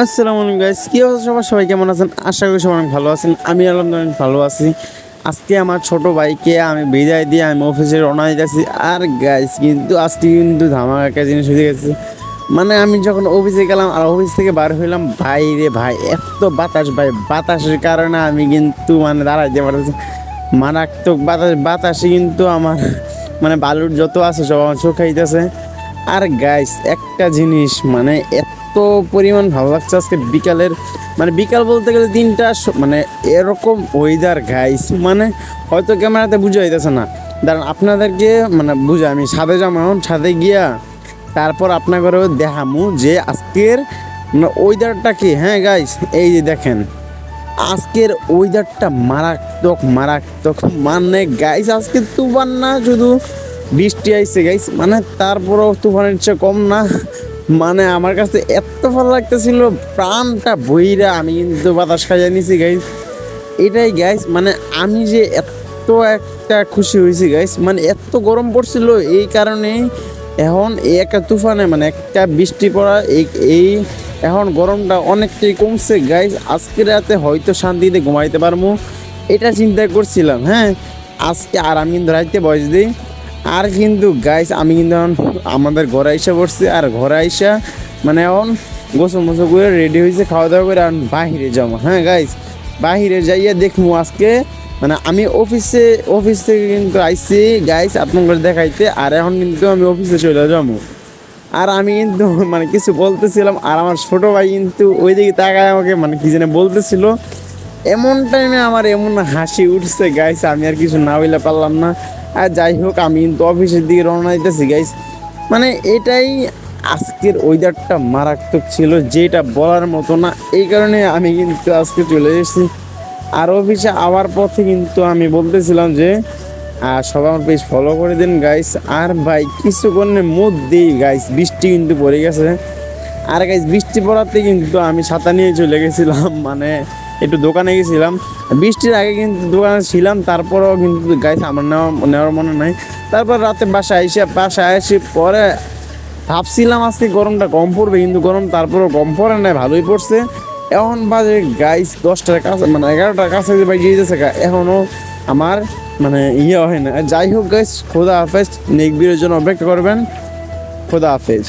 আসসালামু আলাইকুম গাইস, কি অবস্থা সবার? সবাই কেমন আছেন? আশা করি সবাই অনেক ভালো আছেন। আমি আলহামদুলিল্লাহ ভালো আছি। আজকে আমার ছোট ভাইকে আমি বিদায় দিয়ে আমি অফিসে রওনা দিতেছি। আর গাইস কিন্তু আজকে কিন্তু ধামাকা একটা জিনিস হয়ে গেছে। মানে আমি যখন অফিসে গেলাম আর অফিস থেকে বার হইলাম, ভাই রে ভাই, এত বাতাস ভাই, বাতাসের কারণে আমি কিন্তু মানে দাঁড়াইতে পারতেছি। মারাত্মক বাতাস, বাতাসে কিন্তু আমার মানে বালুর যত আছে সব আমার চোখ খাইতেছে। আর গাইস একটা জিনিস মানে এত পরিমাণ ভালো লাগছে আজকে বিকালের, মানে বিকাল বলতে গেলে দিনটা মানে এরকম ওয়েদার গাইস, মানে হয়তো ক্যামেরাতে বুঝা যাইতেছে না। দাঁড়ান আপনাদেরকে মানে বুঝা, আমি ছাদে যাবো, এখন ছাদে গিয়া তারপর আপনাদেরও দেখামু যে আজকের মানে ওয়েদারটা কি। হ্যাঁ গাইস, এই যে দেখেন আজকের ওয়েদারটা মারাত্মক মারাত্মক। মানে গাইস আজকে তুফান না, শুধু বৃষ্টি আইছে গাইস, মানে তারপরও তুফানের চেয়ে কম না। মানে আমার কাছে এত ভালো লাগতেছিল, প্রাণটা বইরা আমি কিন্তু বাতাস খাইয়া নিছি গাইস। এটাই গাইস, মানে আমি যে এত একটা খুশি হয়েছি গাইস, মানে এত গরম পড়ছিল এই কারণেই এখন এই একটা তুফানে মানে একটা বৃষ্টি পড়া এই এই এখন গরমটা অনেকটাই কমছে গাইস। আজকে রাতে হয়তো শান্তিতে ঘুমাইতে পারবো, এটা চিন্তা করছিলাম। হ্যাঁ, আজকে আর আমি কিন্তু রাইতে বয়স দিই। আর কিন্তু গাইস আমি কিন্তু এখন আমাদের ঘরে আইসা পড়ছি, আর ঘরে আইসা মানে এখন গোসল মোসল করে রেডি হয়েছে, খাওয়া দাওয়া করে এখন বাহিরে যাবো। হ্যাঁ গাইস, বাহিরে যাইয়া দেখবো আজকে মানে আমি অফিস থেকে কিন্তু আইসি গাইস আপনাদের দেখাইতে, আর এখন কিন্তু আমি অফিসে চলে যাবো। আর আমি কিন্তু মানে কিছু বলতেছিলাম, আর আমার ছোট ভাই কিন্তু ওইদিকে তাকায় আমাকে মানে কি যেন বলতেছিল। এমন টাইমে আমার এমন হাসি উঠছে গাইস, আমি আর কিছু না বইলে পারলাম না। আর যাই হোক, আমি কিন্তু অফিসের দিকে রওনা দিতেছি গাইস। মানে এটাই আজকের ওয়েদারটা মারাত্মক ছিল, যেটা বলার মতো না। এই কারণে আমি কিন্তু আজকে চলে এসেছি। আর অফিসে আওয়ার পথে কিন্তু আমি বলতেছিলাম যে সবাই আমার পেজ ফলো করে দিন গাইস। আর ভাই কিছুক্ষণের মধ্যেই গাইস বৃষ্টি কিন্তু পড়ে গেছে। আর গাইস বৃষ্টি পড়াতে কিন্তু আমি ছাতা নিয়ে চলে গেছিলাম, মানে একটু দোকানে গেছিলাম। বৃষ্টির আগে কিন্তু দোকানে ছিলাম, তারপরেও কিন্তু গাইস আমার নেওয়ার মনে নাই। তারপর রাতে বাসায় এসে পরে ভাবছিলাম আজকে গরমটা কম পড়বে, কিন্তু গরম তারপরেও কম পড়ে নাই, ভালোই পড়ছে। এখন বাজে গাইস 10টার কাছে, মানে 11টার কাছে বাজিয়ে যেতেছে, এখনও আমার মানে হয় না। যাই হোক গাইস, খোদা হাফেজ, নেক্সট ভিডিওর জন্য অপেক্ষা করবেন। খোদা হাফেজ।